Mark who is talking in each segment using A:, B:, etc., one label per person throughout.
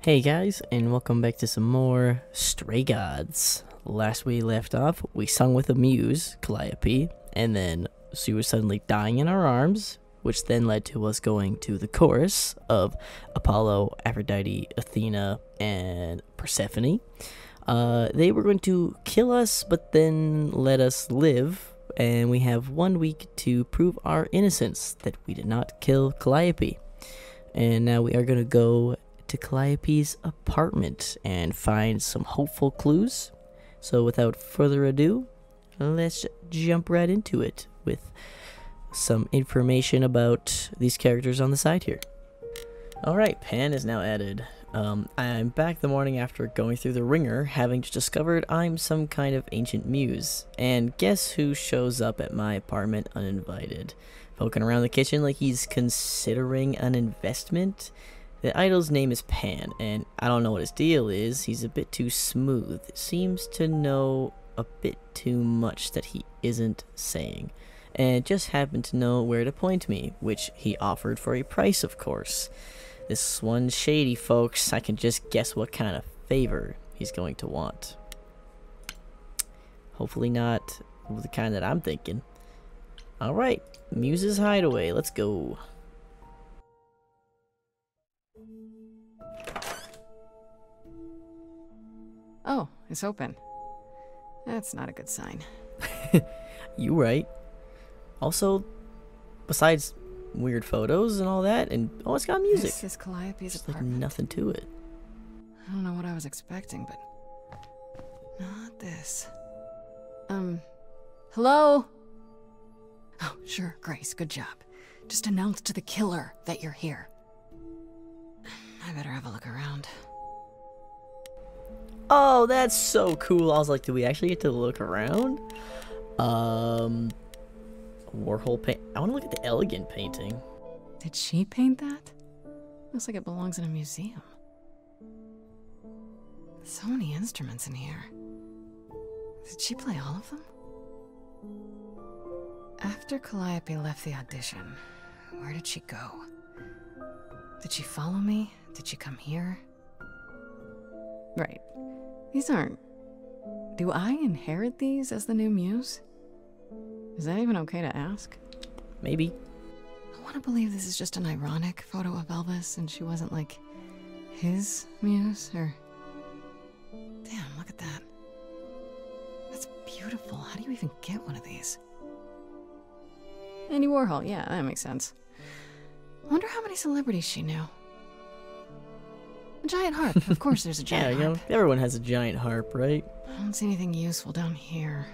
A: Hey guys, and welcome back to some more Stray Gods. Last we left off, we sung with a muse, Calliope, and then she was suddenly dying in our arms, which then led to us going to the chorus of Apollo, Aphrodite, Athena, and Persephone. They were going to kill us, but then let us live, and we have 1 week to prove our innocence that we did not kill Calliope. And now we are going to go to Calliope's apartment and find some hopeful clues. So without further ado, let's jump right into it with some information about these characters on the side here. Alright, Pan is now added. I'm back the morning after going through the ringer, having just discovered I'm some kind of ancient muse. And guess who shows up at my apartment uninvited? Poking around the kitchen like he's considering an investment? The idol's name is Pan, and I don't know what his deal is. He's a bit too smooth. Seems to know a bit too much that he isn't saying. And just happened to know where to point me, which he offered for a price, of course. This one's shady, folks. I can just guess what kind of favor he's going to want. Hopefully not the kind that I'm thinking. Alright, Muse's Hideaway. Let's go.
B: Oh, it's open. That's not a good sign.
A: You right. Also, besides weird photos and all that, and oh, it's got music.
B: This is Calliope's
A: There's
B: apartment.
A: like nothing to it.
B: I don't know what I was expecting, but not this. Hello? Oh, sure, Grace, good job. Just announce to the killer that you're here. I better have a look around.
A: Oh, that's so cool. I was like, do we actually get to look around? Warhol paint. I want to look at the elegant painting.
B: Did she paint that? Looks like it belongs in a museum. So many instruments in here. Did she play all of them? After Calliope left the audition, where did she go? Did she follow me? Did she come here? Right. These aren't... Do I inherit these as the new muse? Is that even okay to ask?
A: Maybe.
B: I want to believe this is just an ironic photo of Elvis and she wasn't, like, his muse, or... Damn, look at that. That's beautiful. How do you even get one of these? Andy Warhol, yeah, that makes sense. I wonder how many celebrities she knew. A giant harp. Of course there's a giant
A: Yeah, you
B: harp.
A: know, everyone has a giant harp, right?
B: I don't see anything useful down here.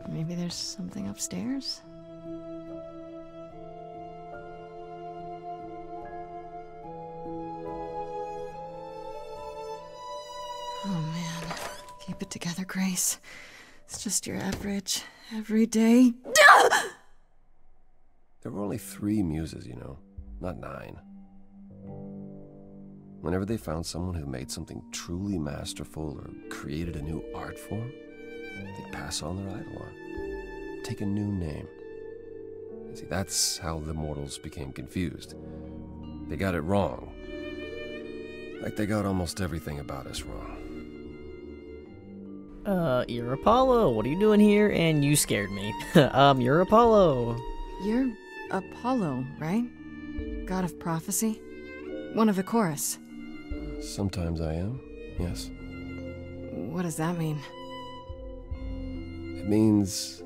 B: Maybe there's something upstairs? Oh man. Keep it together, Grace. It's just your average, everyday...
C: There were only 3 muses, you know, not 9. Whenever they found someone who made something truly masterful or created a new art form, they'd pass on their idol on, take a new name. You see, that's how the mortals became confused. They got it wrong. Like they got almost everything about us wrong.
A: You're Apollo. What are you doing here? And you scared me. You're Apollo.
B: You're Apollo, right? God of prophecy? One of the chorus.
C: Sometimes I am, yes.
B: What does that mean?
C: It means...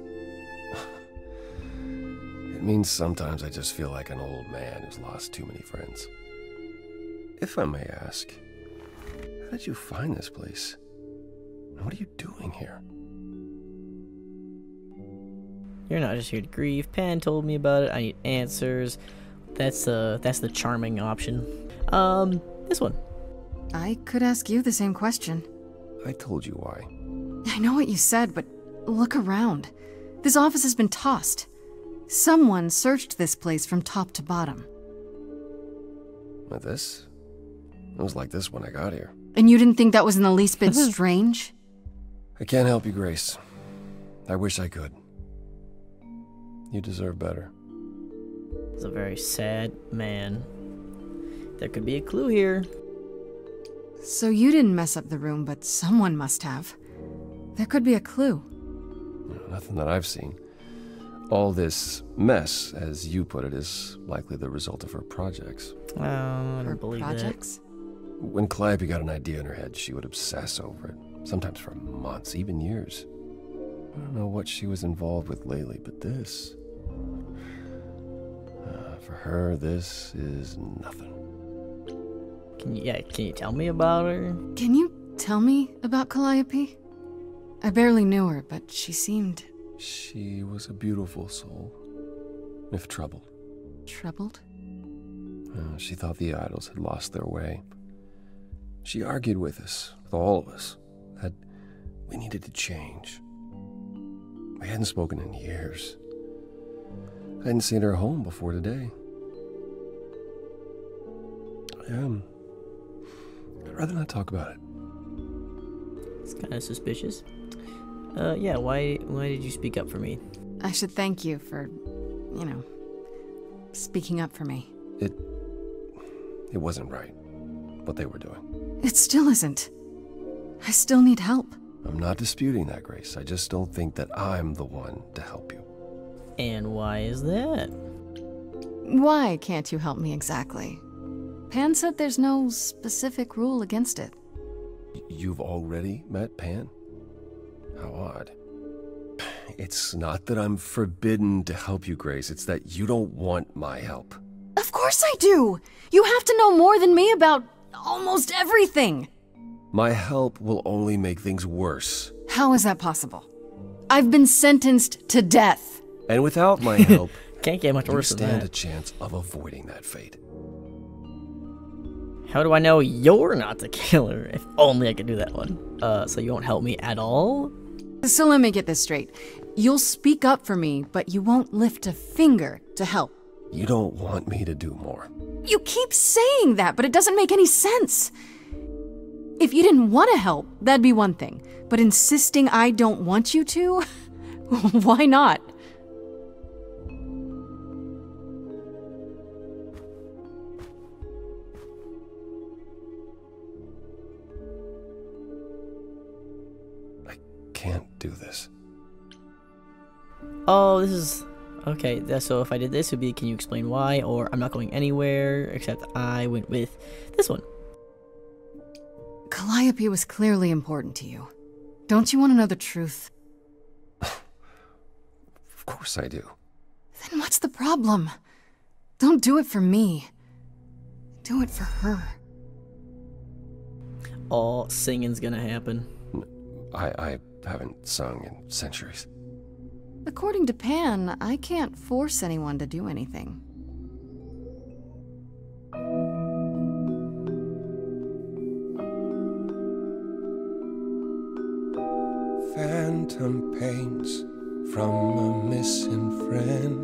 C: It means sometimes I just feel like an old man who's lost too many friends. If I may ask, how did you find this place? And what are you doing here?
A: You're not just here to grieve. Pan told me about it. I need answers. That's the charming option. This one.
B: I could ask you the same question.
C: I told you why.
B: I know what you said, but look around. This office has been tossed. Someone searched this place from top to bottom.
C: With this? It was like this when I got here.
B: And you didn't think that was in the least bit strange?
C: I can't help you, Grace. I wish I could. You deserve better.
A: He's a very sad man. There could be a clue here.
B: So you didn't mess up the room, but someone must have. There could be a clue.
C: Nothing that I've seen. All this mess, as you put it, is likely the result of her projects.
A: I
B: Her
A: don't believe
B: projects?
C: When Calliope got an idea in her head, she would obsess over it, sometimes for months, even years. I don't know what she was involved with lately, but this... for her, this is nothing.
A: it. Can you tell me about her?
B: Can you tell me about Calliope? I barely knew her, but she seemed
C: She was a beautiful soul, if troubled.
B: troubled.
C: She thought the idols had lost their way. She argued with us, with all of us, that we needed to change. We hadn't spoken in years. I hadn't seen her home before today. I'd rather not talk about it.
A: It's kind of suspicious. Yeah, why did you speak up for me?
B: I should thank you for, speaking up for me.
C: It wasn't right, what they were doing.
B: It still isn't. I still need help.
C: I'm not disputing that, Grace. I just don't think that I'm the one to help you.
A: And why is that?
B: Why can't you help me exactly? Pan said there's no specific rule against it.
C: You've already met Pan? How odd. It's not that I'm forbidden to help you, Grace. It's that you don't want my help.
B: Of course I do! You have to know more than me about almost everything!
C: My help will only make things worse.
B: How is that possible? I've been sentenced to death.
C: And without my help,
A: Can't get much
C: you
A: worse than
C: stand a
A: that.
C: chance of avoiding that fate.
A: How do I know you're not the killer? If only I could do that one. So you won't help me at all?
B: So let me get this straight. You'll speak up for me, but you won't lift a finger to help.
C: You don't want me to do more.
B: You keep saying that, but it doesn't make any sense. If you didn't want to help, that'd be one thing. But insisting I don't want you to? Why not?
C: I can't do this.
A: Oh, this is... Okay, so if I did this, it would be, can you explain why? Or I'm not going anywhere, except I went with this one.
B: Calliope was clearly important to you. Don't you want to know the truth?
C: Of course I do.
B: Then what's the problem? Don't do it for me. Do it for her.
A: All singing's gonna happen.
C: I haven't sung in centuries.
B: According to Pan, I can't force anyone to do anything.
D: Phantom pains from a missing friend,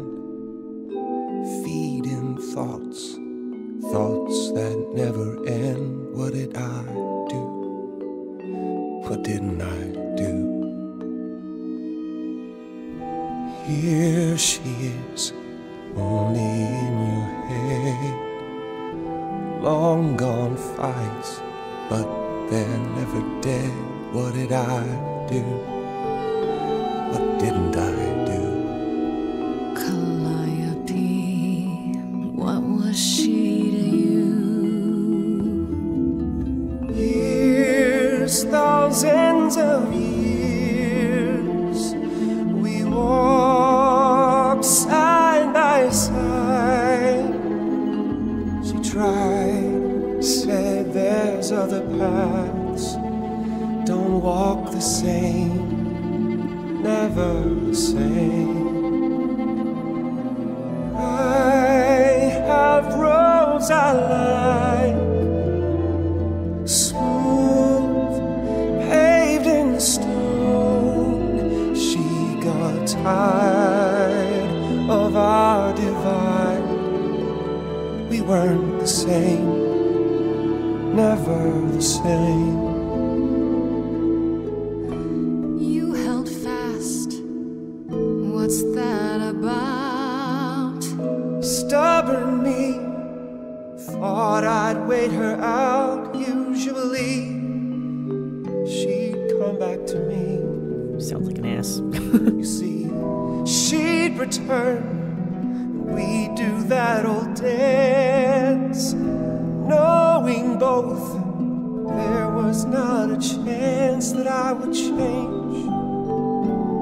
D: feeding thoughts, thoughts that never end. What did I do? What didn't I do? Here she is, only in your head. Long gone fights, but they're never dead. What did I do? What didn't I do?
B: Calliope, what was she to you?
D: Years, thousands of years, we walked side by side. She tried, said there's other paths. Don't walk the same, never the same. I have roads I like, smooth, paved in stone. She got tired of our divide. We weren't the same, never the same.
B: You held fast. What's that about?
D: Stubborn me, thought I'd wait her out. Usually You see, she'd return. We'd do that old dance, knowing both there was not a chance that I would change.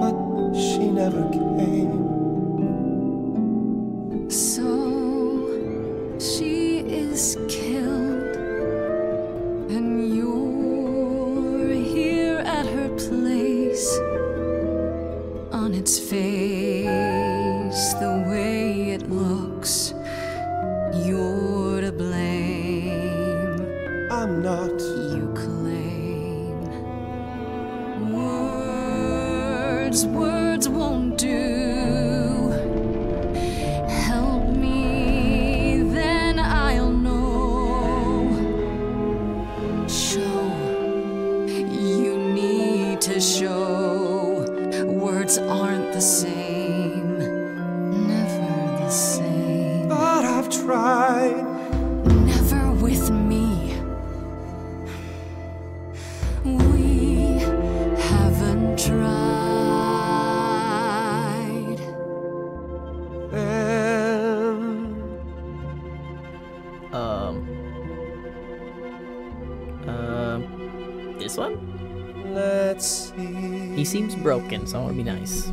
D: But she never came.
B: So she is killed, and you're here at her place. On its face, the way it looks, you're to blame.
D: I'm not.
B: You claim words won't do. Help me, then I'll know. Show, you need to show. Words aren't the same, never the same.
D: But I've tried.
B: Never with me. We haven't tried.
A: This one?
D: Let's see.
A: He seems broken, so I want to be nice.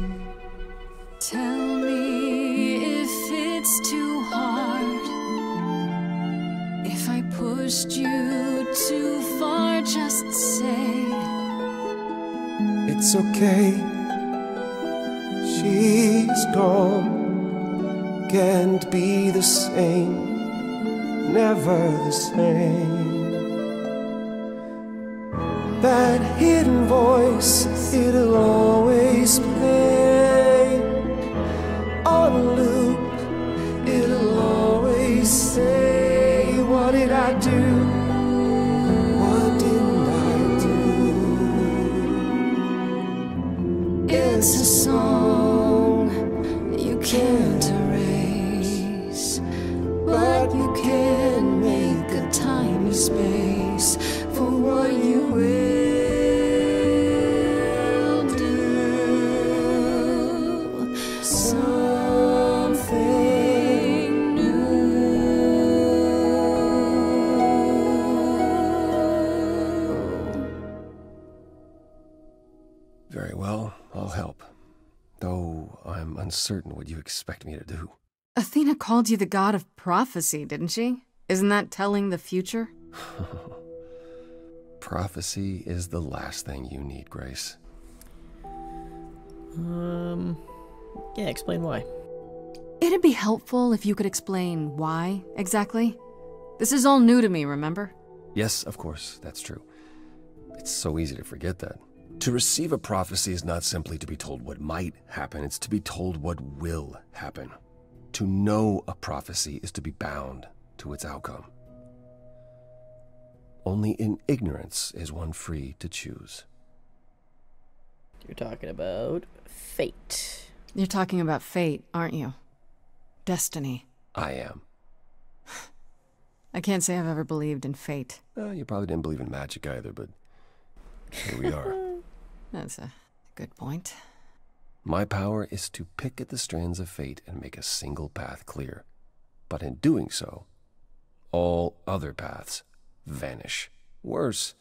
B: Tell me if it's too hard. If I pushed you too far, just say
D: It's okay. She's gone. Can't be the same. Never the same. That hidden voice, it'll always play on a loop. It'll always say, what did I do? What didn't I do?
B: it's a song you can't erase, but you can make a tiny space for what you will do. Something new.
C: Very well, I'll help. Though I'm uncertain what you expect me to do.
B: Athena called you the god of prophecy, didn't she? Isn't that telling the future?
C: Prophecy is the last thing you need, Grace.
A: Yeah, explain why.
B: It'd be helpful if you could explain why, exactly. This is all new to me, remember?
C: Yes, of course, that's true. It's so easy to forget that. To receive a prophecy is not simply to be told what might happen, it's to be told what will happen. To know a prophecy is to be bound to its outcome. Only in ignorance is one free to choose.
A: You're talking about fate.
B: You're talking about fate, aren't you? Destiny.
C: I am.
B: I can't say I've ever believed in fate.
C: You probably didn't believe in magic either, but here we are.
B: That's a good point.
C: My power is to pick at the strands of fate and make a single path clear. But in doing so, all other paths vanish. Worse,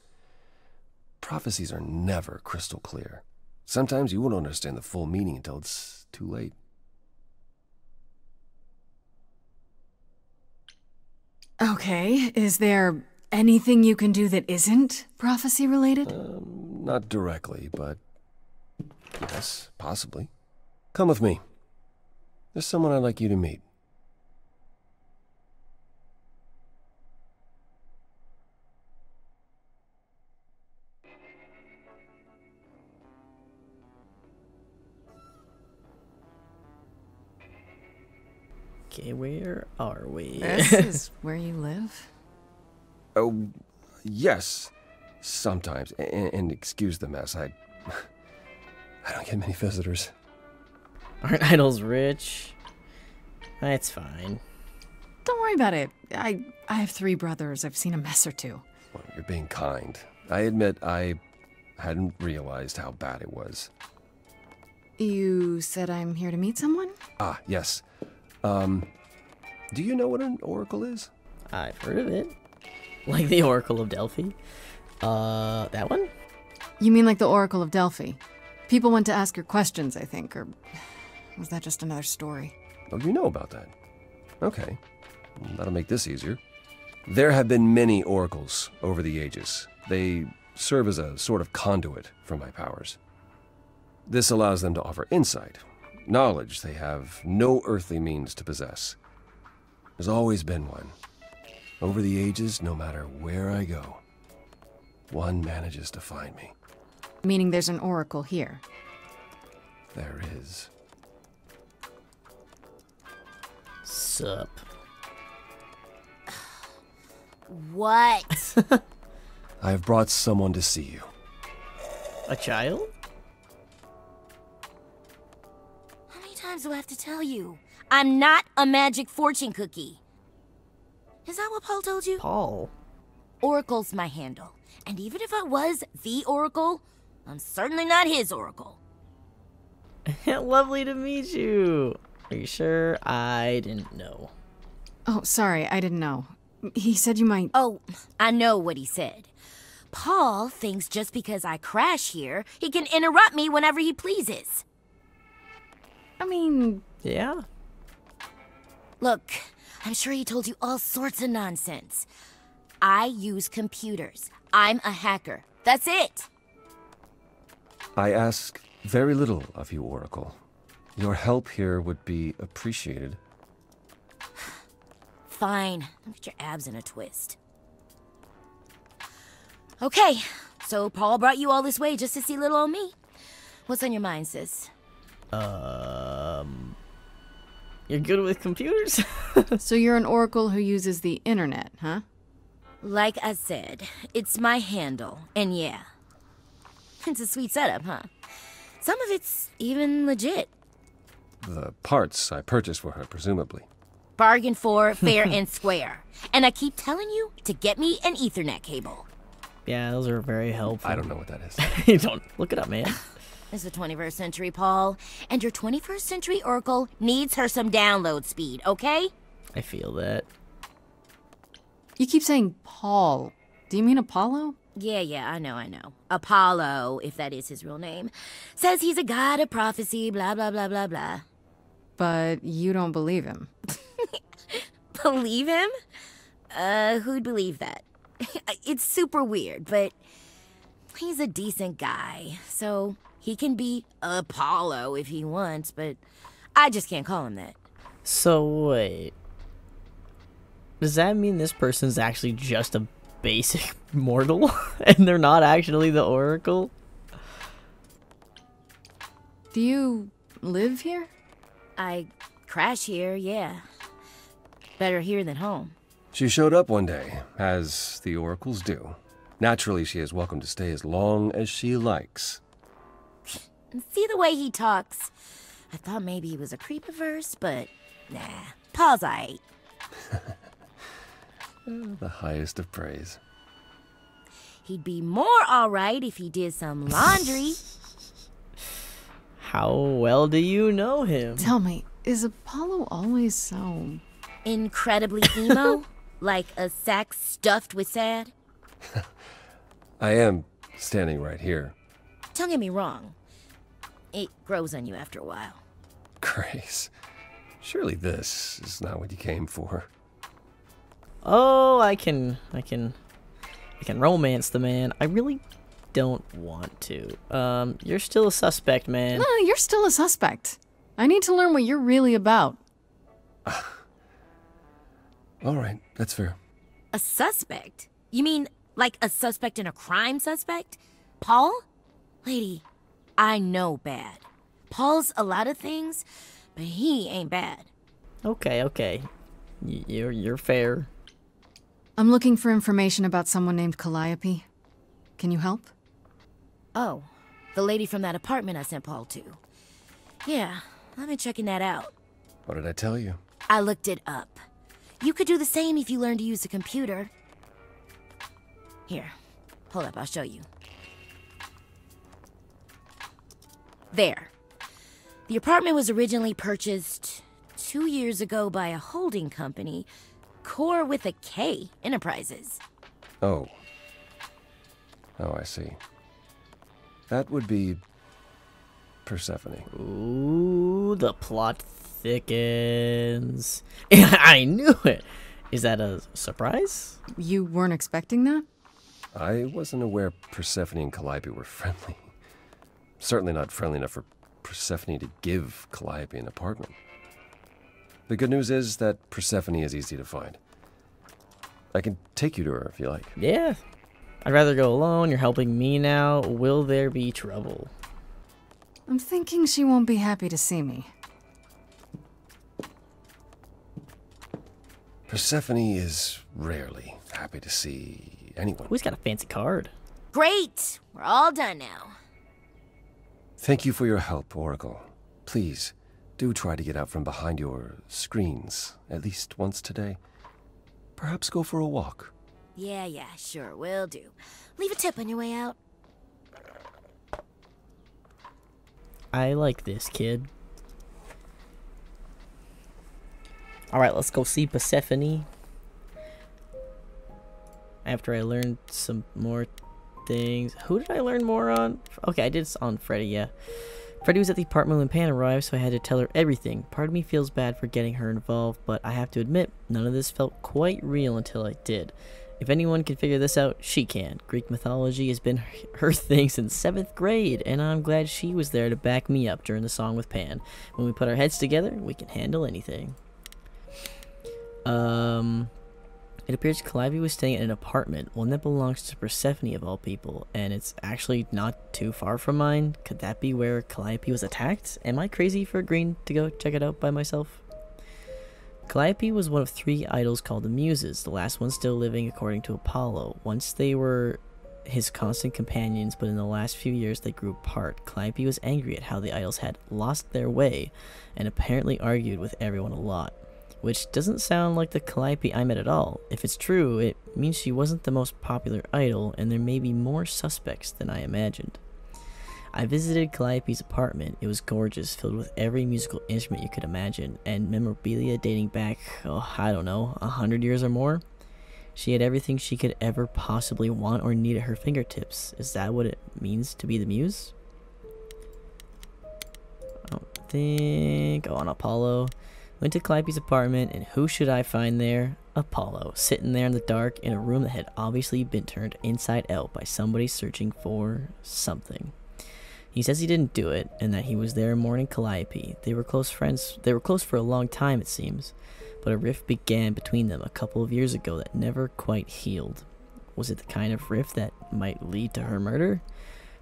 C: prophecies are never crystal clear. Sometimes you won't understand the full meaning until it's too late.
B: Okay, is there anything you can do that isn't prophecy related?
C: Not directly, but yes, possibly. Come with me. There's someone I'd like you to meet.
A: Okay, where are we?
B: This is where you live?
C: Oh, yes, sometimes. And excuse the mess. I don't get many visitors.
A: Aren't idols rich? It's fine.
B: Don't worry about it. I have 3 brothers. I've seen a mess or two.
C: Well, you're being kind. I admit I hadn't realized how bad it was.
B: You said I'm here to meet someone?
C: Ah, yes. Do you know what an oracle is?
A: I've heard of it. Like the Oracle of Delphi. That one?
B: You mean like the Oracle of Delphi? People went to ask her questions, I think, or was that just another story?
C: Oh, you know about that. Okay. That'll make this easier. There have been many oracles over the ages. They serve as a sort of conduit for my powers. This allows them to offer insight, knowledge they have no earthly means to possess. There's always been one. Over the ages, no matter where I go, one manages to find me.
B: Meaning there's an oracle here.
C: There is.
A: Sup.
E: What?
C: I have brought someone to see you.
A: A child?
E: How many times do I have to tell you? I'm not a magic fortune cookie. Is that what Paul told you?
A: Paul?
E: Oracle's my handle. And even if I was the Oracle, I'm certainly not his Oracle.
A: Lovely to meet you. Are you sure? I didn't know.
B: Oh, sorry, I didn't know. He said you might...
E: Oh, I know what he said. Paul thinks just because I crash here, he can interrupt me whenever he pleases.
B: I mean...
A: Yeah?
E: Look, I'm sure he told you all sorts of nonsense. I use computers. I'm a hacker. That's it.
C: I ask very little of you, Oracle. Your help here would be appreciated.
E: Fine. Look at your abs in a twist. Okay, so Paul brought you all this way just to see little old me. What's on your mind, sis?
A: You're good with computers?
B: So you're an oracle who uses the internet, huh?
E: Like I said, it's my handle, and yeah. It's a sweet setup, huh? Some of it's even legit.
C: The parts I purchased for her, presumably.
E: Bargain for, fair and square. And I keep telling you to get me an Ethernet cable.
A: Yeah, those are very helpful.
C: I don't know what that is.
A: You don't. Look it up, man.
E: It's the 21st century, Paul. And your 21st century Oracle needs her some download speed, okay?
A: I feel that.
B: You keep saying Paul. Do you mean Apollo?
E: Yeah, I know. Apollo, if that is his real name, says he's a god of prophecy, blah, blah, blah, blah, blah.
B: But you don't believe him.
E: Believe him? Who'd believe that? It's super weird, but he's a decent guy, so he can be Apollo if he wants, but I just can't call him that.
A: So, wait. Does that mean this person's actually just a basic mortal? And they're not actually the Oracle?
B: Do you live here?
E: I crash here, yeah. Better here than home.
C: She showed up one day, as the oracles do. Naturally, she is welcome to stay as long as she likes.
E: And see the way he talks. I thought maybe he was a creep-averse, but nah. Paul's aight.
C: The highest of praise.
E: He'd be more alright if he did some laundry.
A: How well do you know him?
B: Tell me, is Apollo always so...
E: Incredibly emo? Like a sack stuffed with sad?
C: I am standing right here.
E: Don't get me wrong. It grows on you after a while.
C: Grace, surely this is not what you came for.
A: Oh, I can romance the man. I really don't want to. You're still a suspect, man.
B: No, you're still a suspect. I need to learn what you're really about.
C: All right, that's fair.
E: A suspect? You mean like a suspect in a crime suspect? Paul? Lady, I know bad. Paul's a lot of things, but he ain't bad.
A: Okay. You're fair.
B: I'm looking for information about someone named Calliope. Can you help?
E: Oh, the lady from that apartment I sent Paul to. Yeah, I've been checking that out.
C: What did I tell you?
E: I looked it up. You could do the same if you learned to use a computer. Here, hold up, I'll show you. There. The apartment was originally purchased 2 years ago by a holding company, Core with a K Enterprises.
C: Oh. Oh, I see. That would be Persephone.
A: Ooh, the plot thickens. I knew it. Is that a surprise?
B: You weren't expecting that?
C: I wasn't aware Persephone and Calliope were friendly. Certainly not friendly enough for Persephone to give Calliope an apartment. The good news is that Persephone is easy to find. I can take you to her if you like.
A: Yeah. I'd rather go alone. You're helping me now. Will there be trouble?
B: I'm thinking she won't be happy to see me.
C: Persephone is rarely happy to see anyone.
A: Who's got a fancy card?
E: Great! We're all done now.
C: Thank you for your help, Oracle. Please, do try to get out from behind your screens at least once today. Perhaps go for a walk.
E: Yeah, sure, will do. Leave a tip on your way out.
A: I like this kid. Alright, let's go see Persephone. After I learned some more things. Who did I learn more on? Okay, I did on Freddy, yeah. Freddy was at the apartment when Pan arrived, so I had to tell her everything. Part of me feels bad for getting her involved, but I have to admit, none of this felt quite real until I did. If anyone can figure this out, she can. Greek mythology has been her thing since 7th grade, and I'm glad she was there to back me up during the song with Pan. When we put our heads together, we can handle anything. It appears Calliope was staying in an apartment, one that belongs to Persephone of all people, and it's actually not too far from mine. Could that be where Calliope was attacked? Am I crazy for agreeing to go check it out by myself? Calliope was one of 3 idols called the Muses, the last one still living according to Apollo. Once they were his constant companions, but in the last few years they grew apart. Calliope was angry at how the idols had lost their way, and apparently argued with everyone a lot. Which doesn't sound like the Calliope I met at all. If it's true, it means she wasn't the most popular idol, and there may be more suspects than I imagined. I visited Calliope's apartment. It was gorgeous, filled with every musical instrument you could imagine, and memorabilia dating back, I don't know, 100 years or more. She had everything she could ever possibly want or need at her fingertips. Is that what it means to be the muse? I don't think... Oh, on Apollo. Went to Calliope's apartment, and who should I find there? Apollo, sitting there in the dark in a room that had obviously been turned inside out by somebody searching for something. He says he didn't do it, and that he was there mourning Calliope. They were close friends. They were close for a long time, it seems, but a rift began between them a couple of years ago that never quite healed. Was it the kind of rift that might lead to her murder?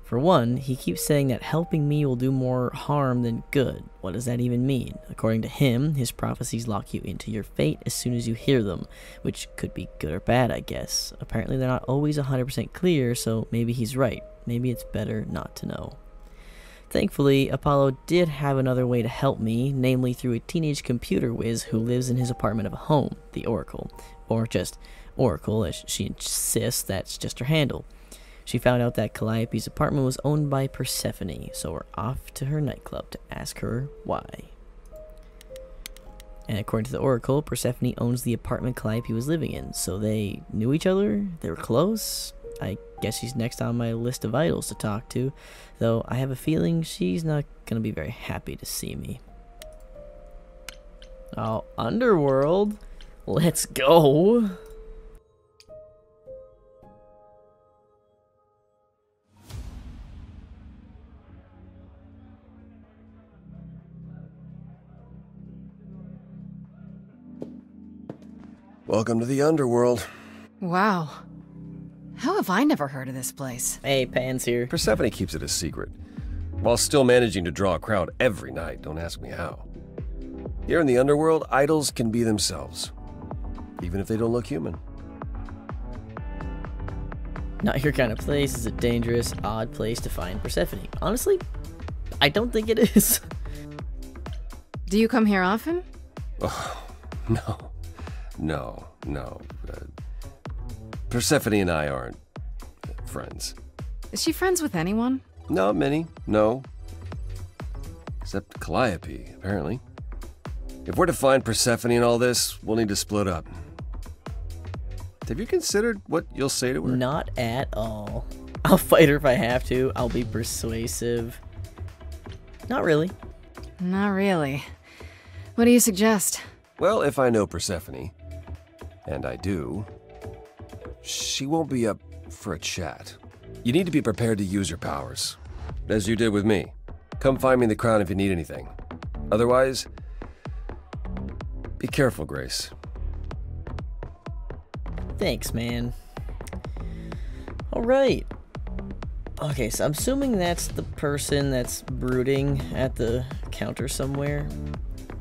A: For one, he keeps saying that helping me will do more harm than good. What does that even mean? According to him, his prophecies lock you into your fate as soon as you hear them, which could be good or bad, I guess. Apparently they're not always 100% clear, so maybe he's right. Maybe it's better not to know. Thankfully, Apollo did have another way to help me, namely through a teenage computer whiz who lives in his apartment of a home, the Oracle. Or just Oracle, as she insists that's just her handle. She found out that Calliope's apartment was owned by Persephone, so we're off to her nightclub to ask her why. And according to the Oracle, Persephone owns the apartment Calliope was living in, so they knew each other? They were close? I guess she's next on my list of idols to talk to, though I have a feeling she's not gonna be very happy to see me. Oh, Underworld? Let's go!
C: Welcome to the Underworld.
B: Wow. How have I never heard of this place?
A: Hey, Pan's here.
C: Persephone keeps it a secret, while still managing to draw a crowd every night. Don't ask me how. Here in the Underworld, idols can be themselves, even if they don't look human.
A: Not your kind of place. Is a dangerous, odd place to find Persephone. Honestly, I don't think it is.
B: Do you come here often?
C: Oh, no. Persephone and I aren't friends.
B: Is she friends with anyone?
C: Not many, no. Except Calliope, apparently. If we're to find Persephone in all this, we'll need to split up. Have you considered what you'll say to her?
A: Not at all. I'll fight her if I have to. I'll be persuasive. Not really.
B: Not really. What do you suggest?
C: Well, if I know Persephone, and I do, she won't be up for a chat. You need to be prepared to use your powers, as you did with me. Come find me in the crown if you need anything. Otherwise, be careful, Grace.
A: Thanks, man. Alright. Okay, so I'm assuming that's the person that's brooding at the counter somewhere.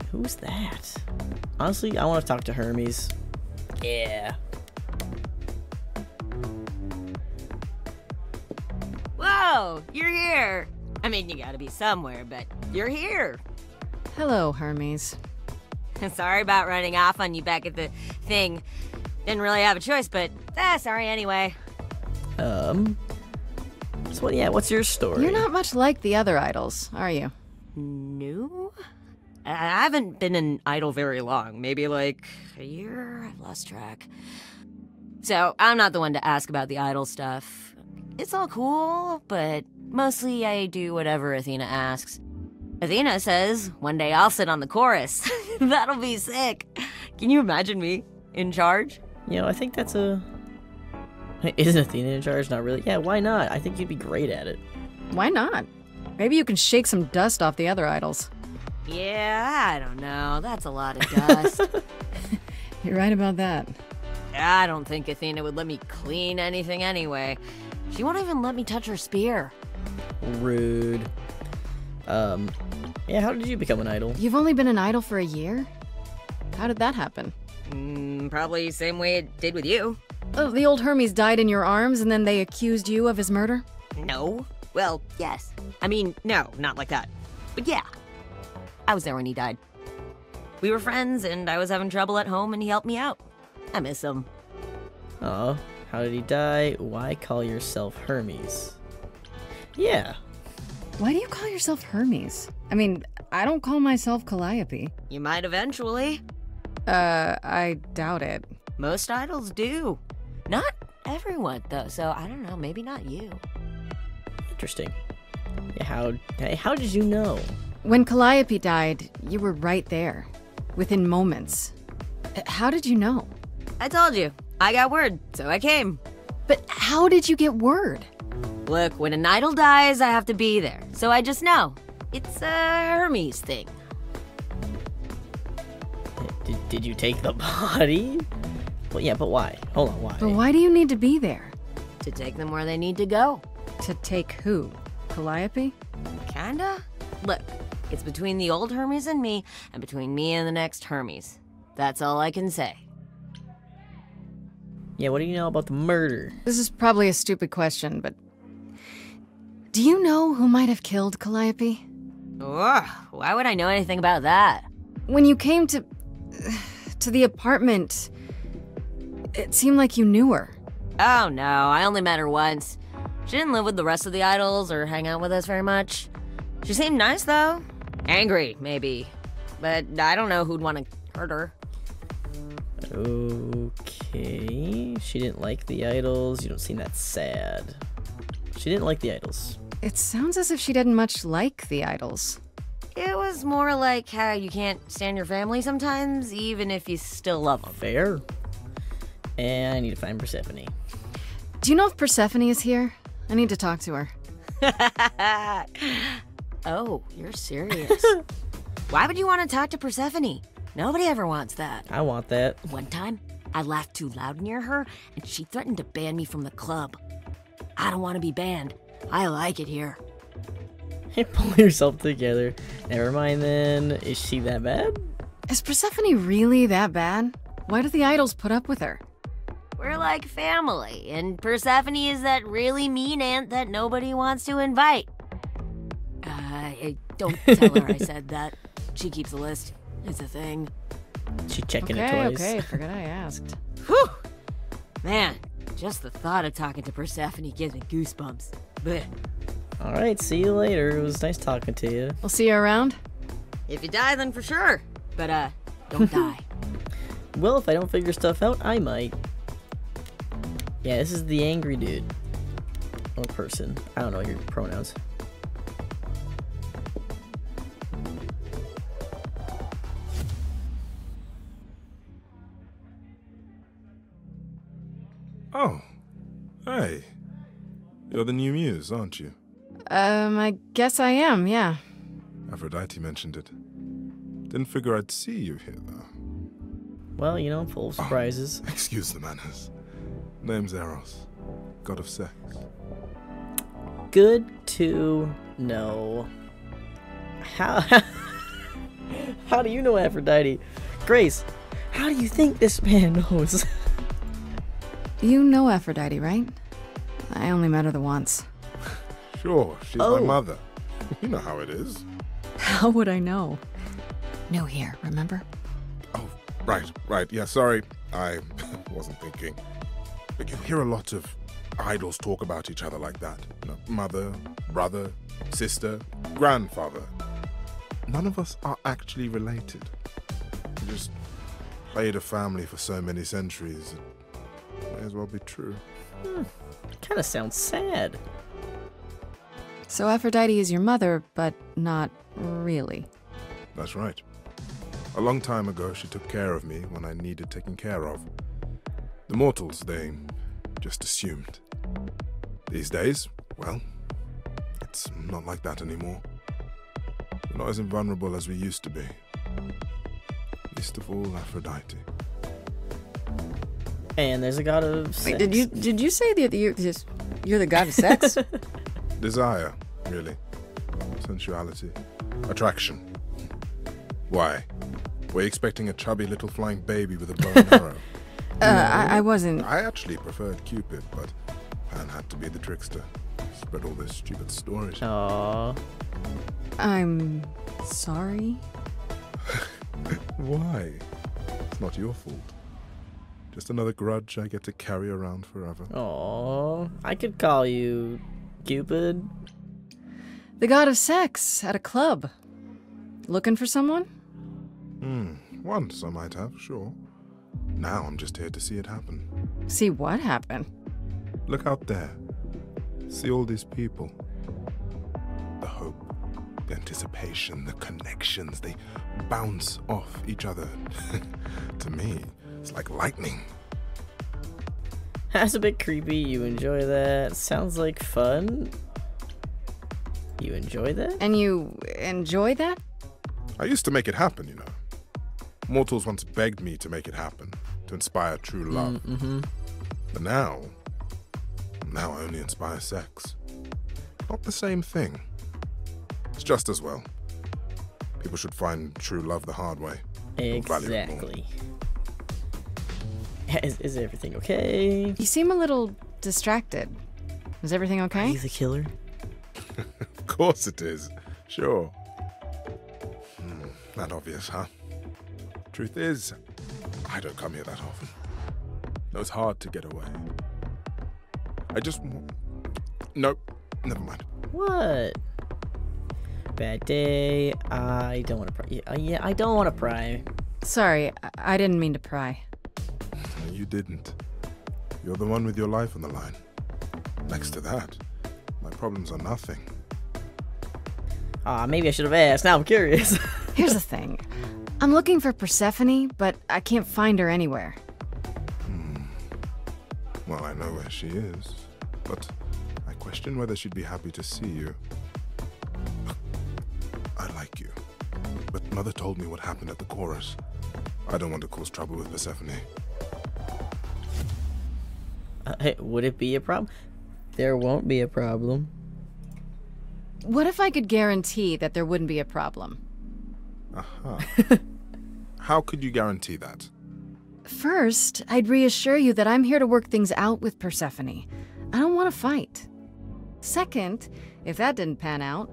A: Who's that? Honestly, I want to talk to Hermes. Yeah.
E: Whoa, you're here. I mean, you gotta be somewhere, but you're here.
B: Hello, Hermes.
E: Sorry about running off on you back at the thing. Didn't really have a choice, but sorry anyway.
A: So what's your story?
B: You're not much like the other idols, are you?
E: No? I haven't been an idol very long. Maybe like a year? I've lost track. So, I'm not the one to ask about the idol stuff. It's all cool, but mostly I do whatever Athena asks. Athena says one day I'll sit on the chorus. That'll be sick. Can you imagine me in charge?
A: You know, I think that's a... Isn't Athena in charge? Not really. Yeah, why not? I think you'd be great at it.
B: Why not? Maybe you can shake some dust off the other idols.
E: Yeah, I don't know. That's a lot of dust.
B: You're right about that.
E: I don't think Athena would let me clean anything anyway. She won't even let me touch her spear.
A: Rude. Yeah, how did you become an idol?
B: You've only been an idol for a year? How did that happen?
E: Probably same way it did with you.
B: Oh, the old Hermes died in your arms and then they accused you of his murder?
E: No. Well, yes. I mean, no, not like that. But yeah. I was there when he died. We were friends and I was having trouble at home and he helped me out. I miss him.
A: Oh, how did he die? Why call yourself Hermes? Yeah.
B: Why do you call yourself Hermes? I mean, I don't call myself Calliope.
E: You might eventually.
B: I doubt it.
E: Most idols do. Not everyone, though, so I don't know, maybe not you.
A: Interesting. Yeah, how did you know?
B: When Calliope died, you were right there. Within moments. How did you know?
E: I told you. I got word, so I came.
B: But how did you get word?
E: Look, when an idol dies, I have to be there. So I just know. It's a Hermes thing.
A: Did you take the body? Well, yeah, but why? Hold on, why?
B: But why do you need to be there?
E: To take them where they need to go.
B: To take who? Calliope?
E: Kinda? Look, it's between the old Hermes and me, and between me and the next Hermes. That's all I can say.
A: Yeah, what do you know about the murder?
B: This is probably a stupid question, but... do you know who might have killed Calliope?
E: Ugh, why would I know anything about that?
B: When you came to the apartment, it seemed like you knew her.
E: Oh no, I only met her once. She didn't live with the rest of the idols or hang out with us very much. She seemed nice though. Angry, maybe. But I don't know who'd want to hurt her.
A: Okay, she didn't like the idols. You don't seem that sad. She didn't like the idols.
B: It sounds as if she didn't much like the idols.
E: It was more like how you can't stand your family sometimes, even if you still love them.
A: Fair. And I need to find Persephone.
B: Do you know if Persephone is here? I need to talk to her.
E: Oh, you're serious. Why would you want to talk to Persephone? Nobody ever wants that.
A: I want that.
E: One time, I laughed too loud near her, and she threatened to ban me from the club. I don't want to be banned. I like it here.
A: Hey, pull yourself together. Never mind then. Is she that bad?
B: Is Persephone really that bad? Why do the idols put up with her?
E: We're like family, and Persephone is that really mean aunt that nobody wants to invite. Don't tell her I said that. She keeps a list. It's a thing.
A: She checking it twice.
B: Okay, forgot I asked.
E: Whew! Man, just the thought of talking to Persephone gives me goosebumps. Blech.
A: Alright, see you later. It was nice talking to you.
B: We'll see you around.
E: If you die, then for sure. But, don't die.
A: Well, if I don't figure stuff out, I might. Yeah, this is the angry dude. Or person. I don't know your pronouns.
F: Oh, hey. You're the new muse, aren't you?
B: I guess I am, yeah.
F: Aphrodite mentioned it. Didn't figure I'd see you here, though.
A: Well, you know, full of surprises.
F: Excuse the manners. Name's Eros, god of sex.
A: Good to know. How how do you know Aphrodite? Grace, how do you think this man knows?
B: You know Aphrodite, right? I only met her the once.
F: Sure, she's my mother. You know how it is.
B: How would I know? No here, remember?
F: Oh, right. Yeah, sorry. I wasn't thinking. But you hear a lot of idols talk about each other like that. You know, mother, brother, sister, grandfather. None of us are actually related. We just played a family for so many centuries. It may as well be true.
A: Kind of sounds sad.
B: So Aphrodite is your mother, but not really.
F: That's right. A long time ago, she took care of me when I needed taking care of. The mortals, they just assumed. These days, well, it's not like that anymore. We're not as invulnerable as we used to be. Least of all, Aphrodite.
A: And there's a god of sex.
B: Wait, did you say that you're the god of sex?
F: Desire, really. Sensuality. Attraction. Why? Were you expecting a chubby little flying baby with a bow and arrow?
B: I wasn't.
F: I actually preferred Cupid, but Pan had to be the trickster. Spread all those stupid stories.
A: Aww.
B: I'm sorry.
F: Why? It's not your fault. Just another grudge I get to carry around forever.
A: Aww. I could call you Cupid.
B: The god of sex at a club. Looking for someone?
F: Once I might have, sure. Now I'm just here to see it happen.
B: See what happened?
F: Look out there. See all these people. The hope, the anticipation, the connections, they bounce off each other. To me, it's like lightning.
A: That's a bit creepy. You enjoy that? Sounds like fun. You enjoy that?
B: And you enjoy that?
F: I used to make it happen, you know. Mortals once begged me to make it happen, to inspire true love. But now I only inspire sex. Not the same thing. It's just as well. People should find true love the hard way.
A: Exactly. Is everything okay?
B: You seem a little distracted. Is everything
A: Are
B: okay?
A: you the killer?
F: Of course it is. Sure. Not obvious, huh? Truth is, I don't come here that often. No, it's hard to get away. I just... Nope. Never mind.
A: What? Bad day. I don't want to pry. Yeah, I don't want to pry.
B: Sorry, I didn't mean to pry.
F: No, you didn't. You're the one with your life on the line. Next to that, my problems are nothing.
A: Maybe I should have asked. Now I'm curious.
B: Here's the thing. I'm looking for Persephone, but I can't find her anywhere.
F: Well, I know where she is, but I question whether she'd be happy to see you. I like you, but Mother told me what happened at the chorus. I don't want to cause trouble with Persephone.
A: Hey, would it be a problem? There won't be a problem.
B: What if I could guarantee that there wouldn't be a problem?
F: How could you guarantee that?
B: First, I'd reassure you that I'm here to work things out with Persephone. I don't want to fight. Second, if that didn't pan out,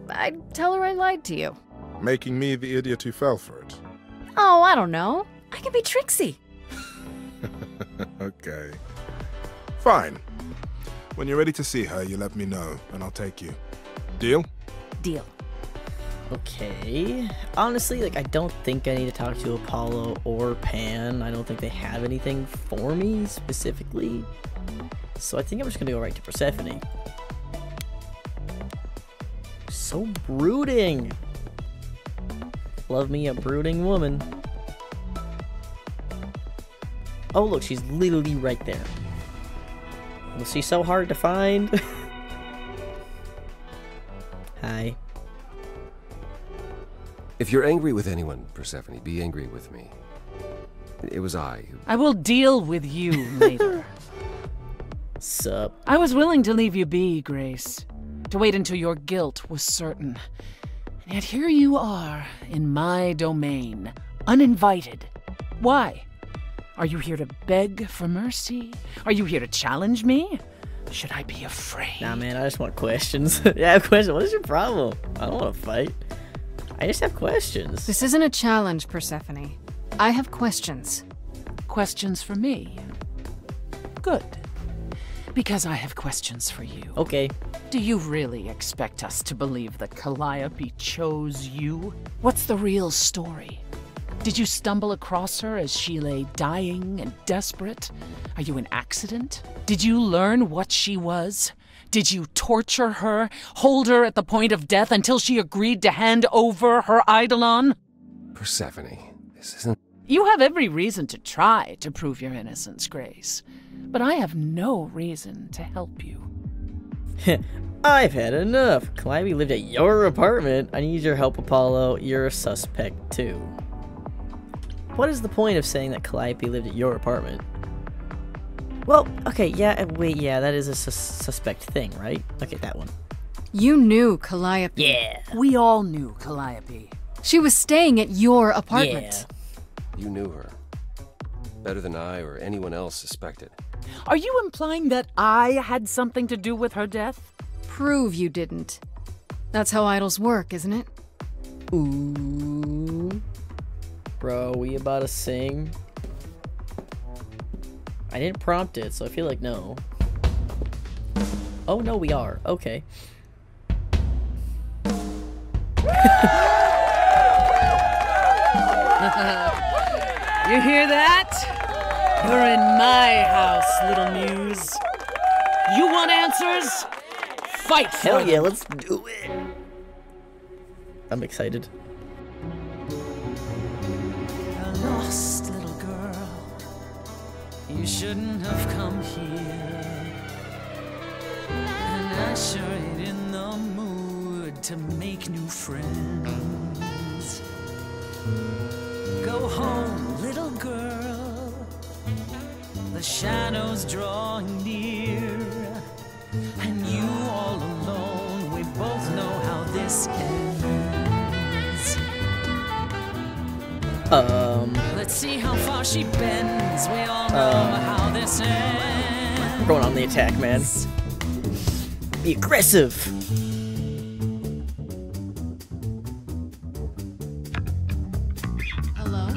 B: I'd tell her I lied to you.
F: Making me the idiot who fell for it.
B: Oh, I don't know. I can be tricksy.
F: Okay. Fine. When you're ready to see her, you let me know, and I'll take you. Deal?
E: Deal.
A: Okay. Honestly, like, I don't think I need to talk to Apollo or Pan. I don't think they have anything for me specifically. So I think I'm just gonna go right to Persephone. So brooding. Love me a brooding woman. Oh, look, she's literally right there. Was she so hard to find? Hi.
C: If you're angry with anyone, Persephone, be angry with me. It was I who...
G: I will deal with you later.
A: Sup?
G: I was willing to leave you be, Grace. To wait until your guilt was certain. And yet here you are, in my domain, uninvited. Why? Are you here to beg for mercy? Are you here to challenge me? Should I be afraid?
A: Nah, man, I just want questions. Yeah, I have questions. What is your problem? I don't want to fight. I just have questions.
B: This isn't a challenge, Persephone. I have questions.
G: Questions for me? Good. Because I have questions for you.
A: Okay.
G: Do you really expect us to believe that Calliope chose you? What's the real story? Did you stumble across her as she lay dying and desperate? Are you an accident? Did you learn what she was? Did you torture her, hold her at the point of death until she agreed to hand over her Eidolon?
C: Persephone, this isn't...
G: You have every reason to try to prove your innocence, Grace. But I have no reason to help you.
A: I've had enough. Calliope lived at your apartment. I need your help, Apollo. You're a suspect, too. What is the point of saying that Calliope lived at your apartment? Well, okay, yeah, wait, yeah, that is a suspect thing, right? Okay, that one.
B: You knew Calliope.
A: Yeah.
G: We all knew Calliope.
B: She was staying at your apartment.
A: Yeah.
C: You knew her. Better than I or anyone else suspected.
G: Are you implying that I had something to do with her death?
B: Prove you didn't. That's how idols work, isn't it?
A: Ooh. Bro, we about to sing? I didn't prompt it, so I feel like no. Oh, no, we are. Okay.
G: You hear that? You're in my house, little muse. You want answers? Fight for
A: Hell
G: them.
A: yeah, let's do it. I'm excited.
G: A lost little girl. You shouldn't have come here. And I sure ain't in the mood to make new friends. Go home, little girl. The shadows drawing near. And you all alone, we both know how this ends. Let's see how far she bends. We all know how this ends.
A: We're going on the attack, man. Be aggressive.
B: Hello?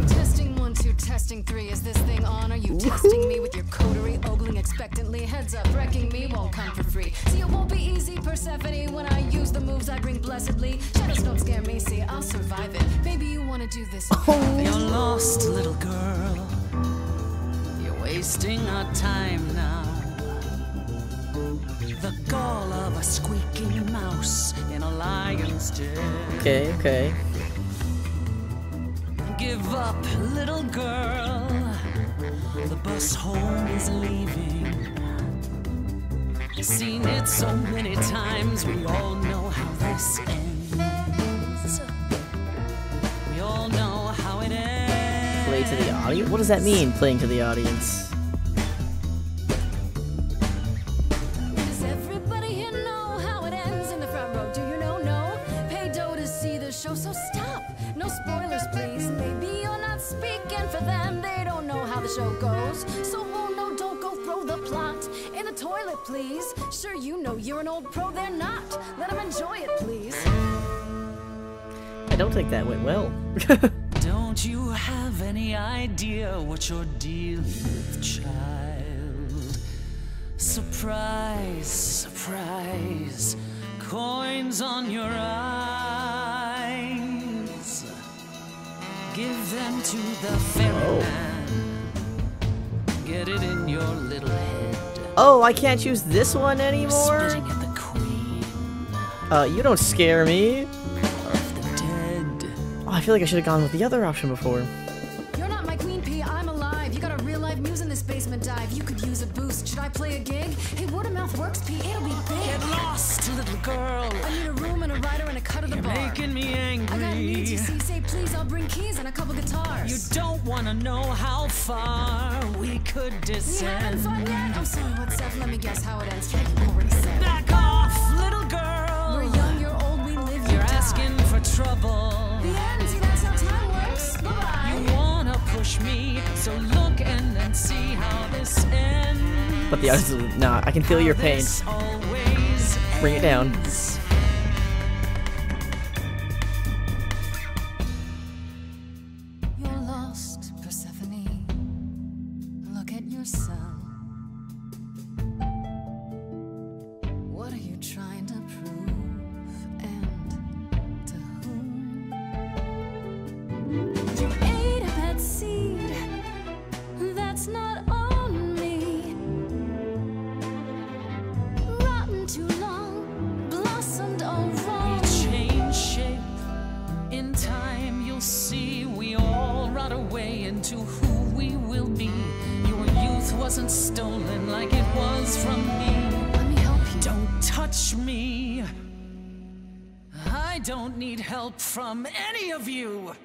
B: Testing 1, 2, testing 3. Is this thing on? Are you testing me with your coterie, ogling expectantly? Heads up, wrecking me won't come for free. See, it won't be easy, Persephone. When I use the moves I bring blessedly, shadows don't scare me. See, I'll survive it. Maybe you want to do this.
G: You're lost, little girl. You're wasting our time now. The gall of a squeaking mouse in a lion's den.
A: Okay, okay.
G: Give up, little girl. The bus home is leaving. Seen it so many times, we all know how this ends. We all know how it ends.
A: Play to the audience? What does that mean, playing to the audience?
B: Does everybody here know how it ends in the front row? Do you know? No. Pay dough to see the show, so stop. No spoilers, please. Maybe you're not speaking for them. They don't know how the show goes. So, oh no, don't go throw the plot in the toilet, please. Sure, you know you're an old pro, they're not. Let them enjoy it, please.
A: I don't think that went well.
H: Don't you have any idea what you're dealing with, child? Surprise, surprise, coins on your eyes. Give them to the ferryman. Get it in your little head.
A: Oh, I can't choose this one anymore?
H: Spitting at the queen
A: You don't scare me.
H: of the dead.
A: Oh, I feel like I should have gone with the other option before.
B: You're not my queen pea, I'm alive. You got a real life muse in this basement dive. You could use a boost. Should I play a gig? Hey, word of mouth works, Pea. It'll be big.
H: Get lost, little girl.
B: I need a room and a rider and a cut of the
H: You're
B: bar.
H: making me
B: I got needs, you
H: angry.
B: see. Say please, I'll bring keys and a couple guitars.
H: You don't want to know how far we could
B: You having
H: descend.
B: fun yet? I'm sorry, what's up? Let me guess how it ends. Yeah, you already said.
H: Back off, little girl.
B: We're young, you're old, we live, you
H: You're
B: die.
H: asking for trouble.
B: The end, see, that's how time works. Bye-bye.
H: You wanna push me, so look and then see how this ends.
A: But the others, nah, I can feel your
H: How
A: pain.
H: this always
A: Bring it down.
H: ends.
B: You're lost, Persephone. Look at yourself. What are you trying to prove? And to whom? You ate a bad seed. That's not on me. Rotten too long, blossomed all wrong.
H: We change shape in time. You'll see we all rot away into who we will be. Your youth wasn't stolen like it was from me.
B: Let me help you.
H: Don't touch me. I don't need help from any of you.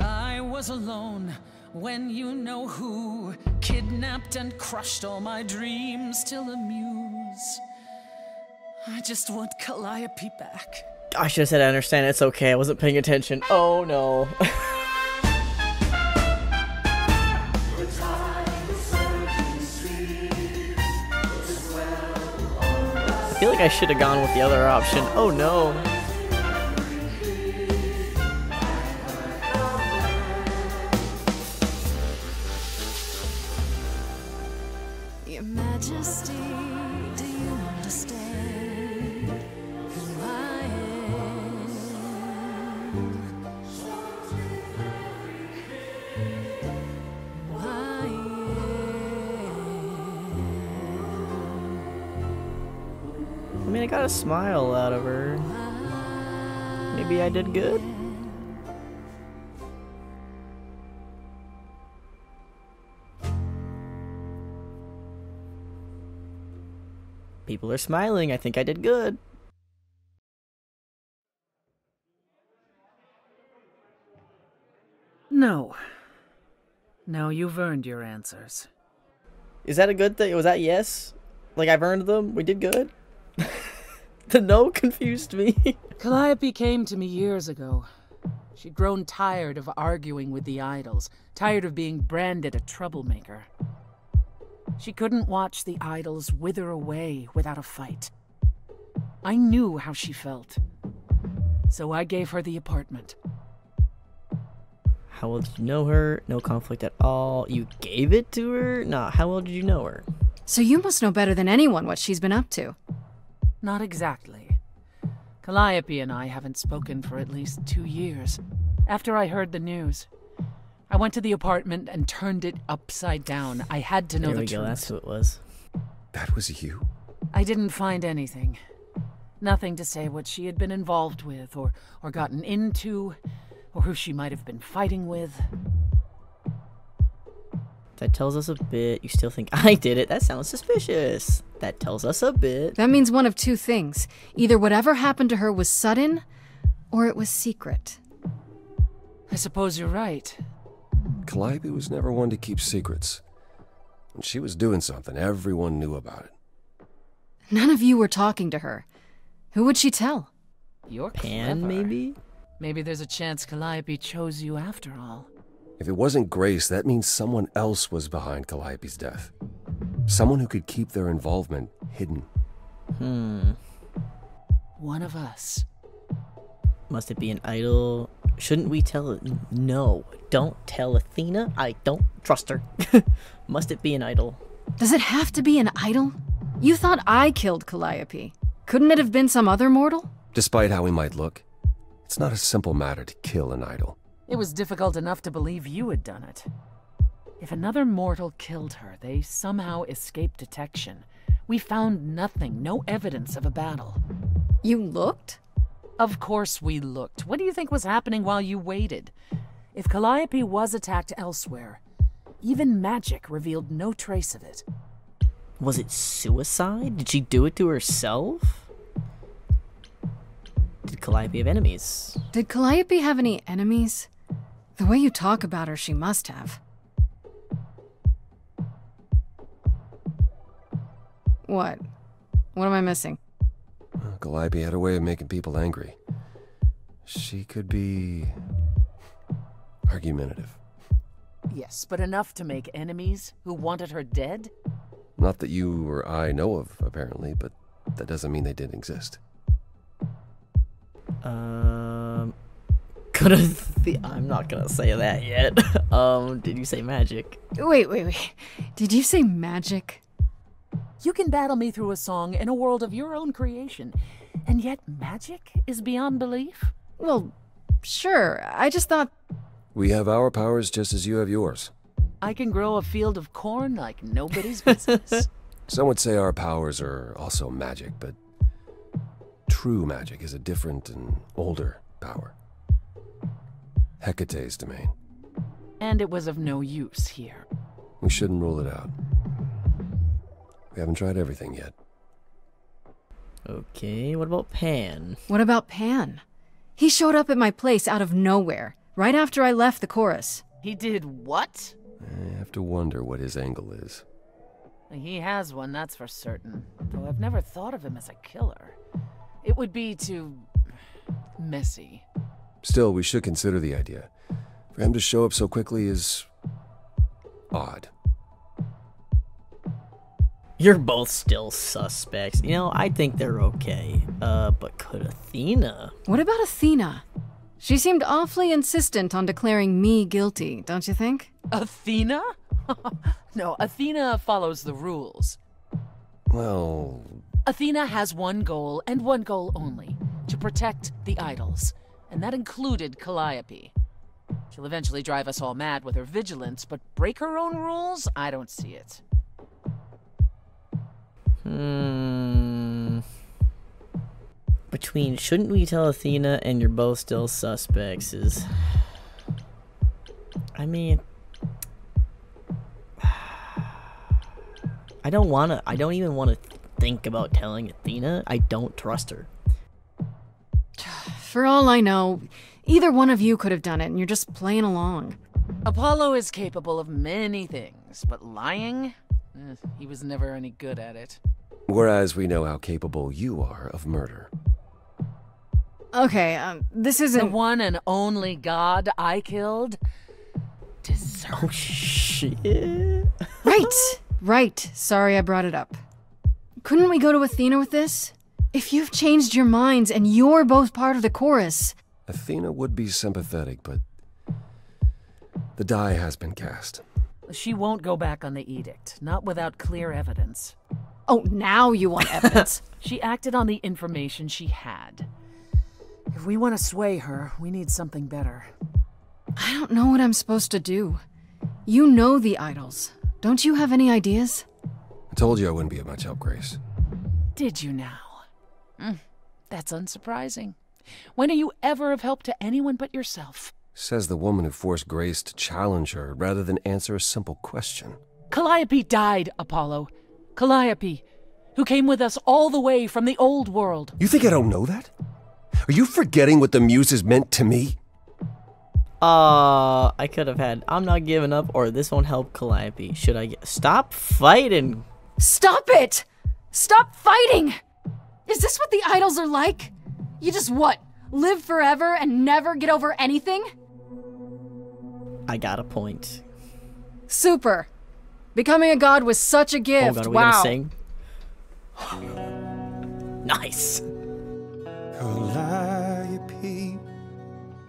H: I was alone when you know who kidnapped and crushed all my dreams till a muse. I just want Calliope back.
A: I should have said I understand. It's okay. I wasn't paying attention. Oh no. I feel like I should have gone with the other option. Oh no.
B: Your Majesty, do you understand who I am? Who I
A: I mean, I got a smile out of her. Maybe I did good. People are smiling. I think I did good.
G: No. No, you've earned your answers.
A: Is that a good thing? Was that yes? Like I've earned them? We did good? The no confused me.
G: Calliope came to me years ago. She'd grown tired of arguing with the idols, tired of being branded a troublemaker. She couldn't watch the idols wither away without a fight. I knew how she felt. So I gave her the apartment.
A: How well did you know her? No conflict at all. You gave it to her? Nah, how well did you know her?
B: So you must know better than anyone what she's been up to.
G: Not exactly. Calliope and I haven't spoken for at least 2 years. After I heard the news, I went to the apartment and turned it upside down. I had to know
A: There
G: the
A: we go,
G: truth.
A: that's who it was.
C: That was you?
G: I didn't find anything. Nothing to say what she had been involved with, or gotten into, or who she might have been fighting with.
A: That tells us a bit. You still think I did it? That sounds suspicious. That tells us a bit.
B: That means one of two things. Either whatever happened to her was sudden, or it was secret.
G: I suppose you're right.
C: Calliope was never one to keep secrets. When she was doing something, everyone knew about it.
B: None of you were talking to her. Who would she tell?
G: You're
A: Pan,
G: clever.
A: maybe?
G: Maybe there's a chance Calliope chose you after all.
C: If it wasn't Grace, that means someone else was behind Calliope's death. Someone who could keep their involvement hidden.
A: Hmm.
G: One of us.
A: Must it be an idol? shouldn't we tell... No, don't tell Athena. I don't trust her. Must it be an idol?
B: Does it have to be an idol? You thought I killed Calliope. Couldn't it have been some other mortal?
C: Despite how he might look, it's not a simple matter to kill an idol.
G: It was difficult enough to believe you had done it. If another mortal killed her, they somehow escaped detection. We found nothing, no evidence of a battle.
B: You looked?
G: Of course we looked. What do you think was happening while you waited? If Calliope was attacked elsewhere, even magic revealed no trace of it.
A: Was it suicide? Did she do it to herself? Did Calliope have enemies?
B: Did Calliope have any enemies? The way you talk about her, she must have. What? What am I missing?
C: Calliope had a way of making people angry. She could be argumentative.
G: Yes, but enough to make enemies who wanted her dead?
C: Not that you or I know of, apparently, but that doesn't mean they didn't exist.
A: I'm not gonna say that yet. Did you say magic?
B: Wait. Did you say magic?
G: You can battle me through a song in a world of your own creation, and yet magic is beyond belief?
B: Well, sure. I just thought...
C: We have our powers just as you have yours.
G: I can grow a field of corn like nobody's business.
C: Some would say our powers are also magic, but true magic is a different and older power. Hecate's domain.
G: And it was of no use here.
C: We shouldn't rule it out. We haven't tried everything yet.
A: Okay, what about Pan?
B: What about Pan? He showed up at my place out of nowhere, right after I left the chorus.
G: He did what?
C: I have to wonder what his angle is.
G: He has one, that's for certain. Though I've never thought of him as a killer. It would be too... messy.
C: Still, we should consider the idea. For him to show up so quickly is... odd.
A: You're both still suspects. You know, I think they're okay. But could Athena?
B: What about Athena? She seemed awfully insistent on declaring me guilty, don't you think?
G: Athena? No, Athena follows the rules.
C: Well...
G: Athena has one goal, and one goal only. To protect the idols. And that included Calliope. She'll eventually drive us all mad with her vigilance, but break her own rules? I don't see it.
A: Between shouldn't we tell Athena and you're both still suspects is... I mean... I don't even want to think about telling Athena. I don't trust her.
B: For all I know, either one of you could have done it and you're just playing along.
G: Apollo is capable of many things, but lying? He was never any good at it.
C: Whereas we know how capable you are of murder.
B: Okay, this isn't...
G: The one and only god I killed deserves...
A: Oh, shit.
B: Right. Sorry I brought it up. Couldn't we go to Athena with this? If you've changed your minds and you're both part of the chorus...
C: Athena would be sympathetic, but... the die has been cast.
G: She won't go back on the edict, not without clear evidence.
B: Oh, now you want evidence.
G: She acted on the information she had. If we want to sway her, we need something better.
B: I don't know what I'm supposed to do. You know the idols. Don't you have any ideas?
C: I told you I wouldn't be of much help, Grace.
G: Did you now? That's unsurprising. When are you ever of help to anyone but yourself?
C: Says the woman who forced Grace to challenge her rather than answer a simple question.
G: Calliope died, Apollo. Calliope, who came with us all the way from the old world.
C: You think I don't know that? Are you forgetting what the Muses meant to me?
A: I could have had I'm not giving up or this won't help Calliope. Should I stop fighting?
B: Stop it! Stop fighting! Is this what the idols are like? You just what? Live forever and never get over anything?
A: I got a point.
B: Super. Becoming a god was such a gift.
A: Oh god, are we
B: wow.
A: gonna sing? Nice.
D: Calliope,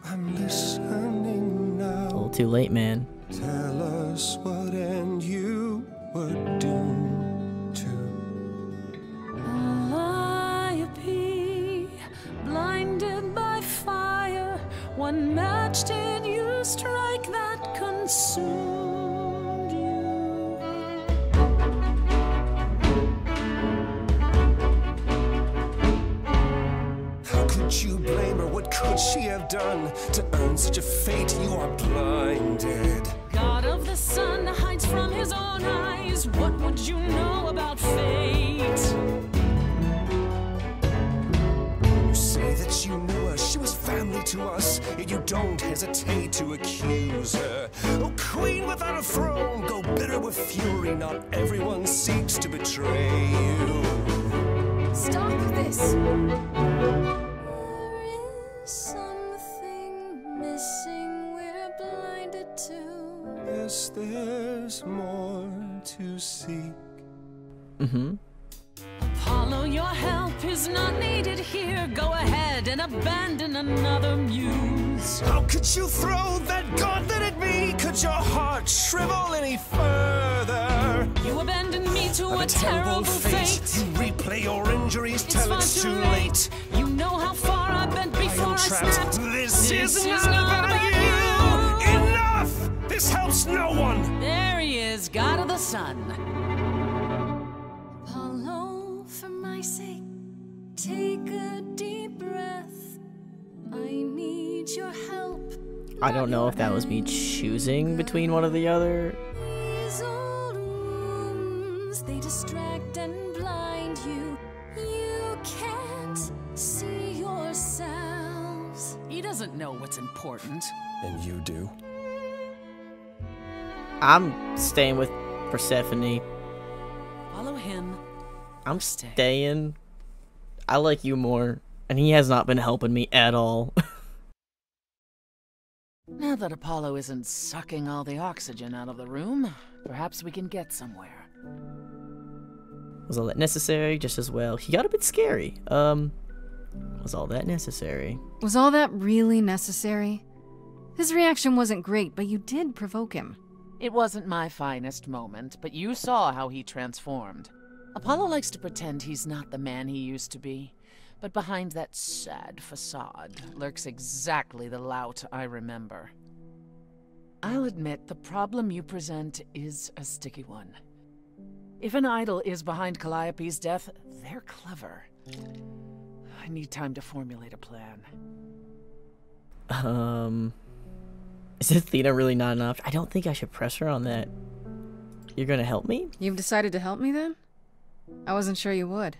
D: I'm listening now?
A: A little too late, man.
D: Tell us what end you were doomed to.
H: Calliope, blinded by fire, what match did you strike that consumed you?
D: How could you blame her? What could she have done to earn such a fate? You are blinded.
H: God of the sun hides from his own eyes. What would you know about fate?
D: You say that you knew her, she was family to us, yet you don't hesitate to accuse her. Oh, queen without a throne, go bitter with fury. Not everyone seeks to betray you.
B: Stop this!
H: There is something missing we're blinded to.
D: Yes, there's more to seek.
H: Apollo, your help is not needed here. Go ahead and abandon another muse.
D: How could you throw that gauntlet at me? Could your heart shrivel any further?
H: You abandoned me to a terrible fate.
D: You replay your injuries,
H: It's
D: tell
H: far
D: it's
H: too
D: too
H: late.
D: late.
H: You know how far I've been before I
D: trapped.
H: snapped.
D: This is
H: is
D: not
H: not
D: about
H: about
D: you.
H: you.
D: Enough! This helps no one.
H: There he is, God of the sun. Apollo, for my sake, take a deep breath. I need your help.
A: I don't know if that was me choosing between one or the other.
H: These old wounds, they distract and blind you. You can't see yourselves. He doesn't know what's important.
C: And you do?
A: I'm staying with Persephone.
H: Follow him.
A: I'm
H: Stay.
A: staying. I like you more, and he has not been helping me at all.
G: Now that Apollo isn't sucking all the oxygen out of the room, perhaps we can get somewhere.
A: Was all that necessary? Just as well. He got a bit scary. Was all that necessary?
B: Was all that really necessary? His reaction wasn't great, but you did provoke him.
G: It wasn't my finest moment, but you saw how he transformed. Apollo likes to pretend he's not the man he used to be, but behind that sad facade lurks exactly the lout I remember. I'll admit the problem you present is a sticky one. If an idol is behind Calliope's death, they're clever. I need time to formulate a plan.
A: Is Athena really not enough? I don't think I should press her on that. You're gonna help me?
B: You've decided to help me then? I wasn't sure you would.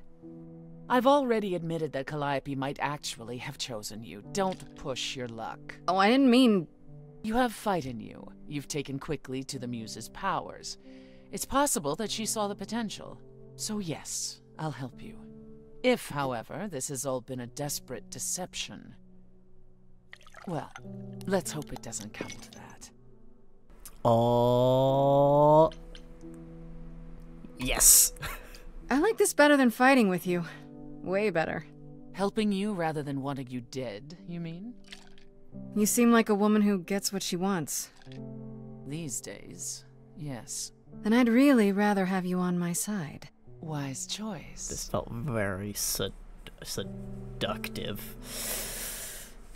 G: I've already admitted that Calliope might actually have chosen you. Don't push your luck.
B: Oh, I didn't mean...
G: You have fight in you. You've taken quickly to the Muse's powers. It's possible that she saw the potential. So yes, I'll help you. If, however, this has all been a desperate deception, well, let's hope it doesn't come to that.
A: Oh, yes.
B: I like this better than fighting with you. Way better.
G: Helping you rather than wanting you dead, you mean?
B: You seem like a woman who gets what she wants.
G: These days, yes.
B: Then I'd really rather have you on my side.
G: Wise choice.
A: This felt very seductive.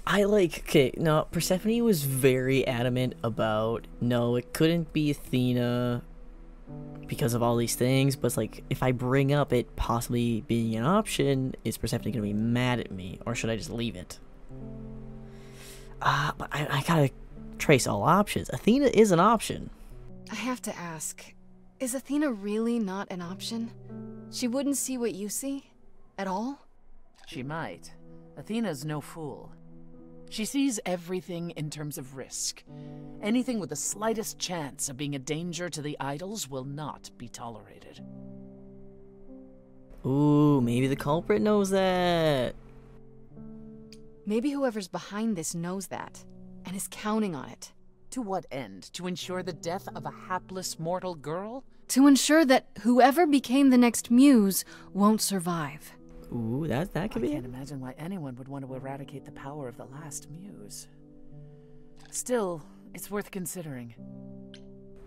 A: Okay, no, Persephone was very adamant about, no, it couldn't be Athena because of all these things, but it's like, if I bring up it possibly being an option, is Persephone going to be mad at me, or should I just leave it? But I gotta trace all options. Athena is an option.
B: I have to ask, is Athena really not an option? She wouldn't see what you see? At all?
G: She might. Athena's no fool. She sees everything in terms of risk. Anything with the slightest chance of being a danger to the idols will not be tolerated.
A: Ooh, maybe the culprit knows that.
B: Maybe whoever's behind this knows that, and is counting on it.
G: To what end? To ensure the death of a hapless mortal girl?
B: To ensure that whoever became the next muse won't survive.
A: Ooh, that could
G: I
A: be
G: can't
A: it.
G: imagine why anyone would want to eradicate the power of the last muse. Still, it's worth considering.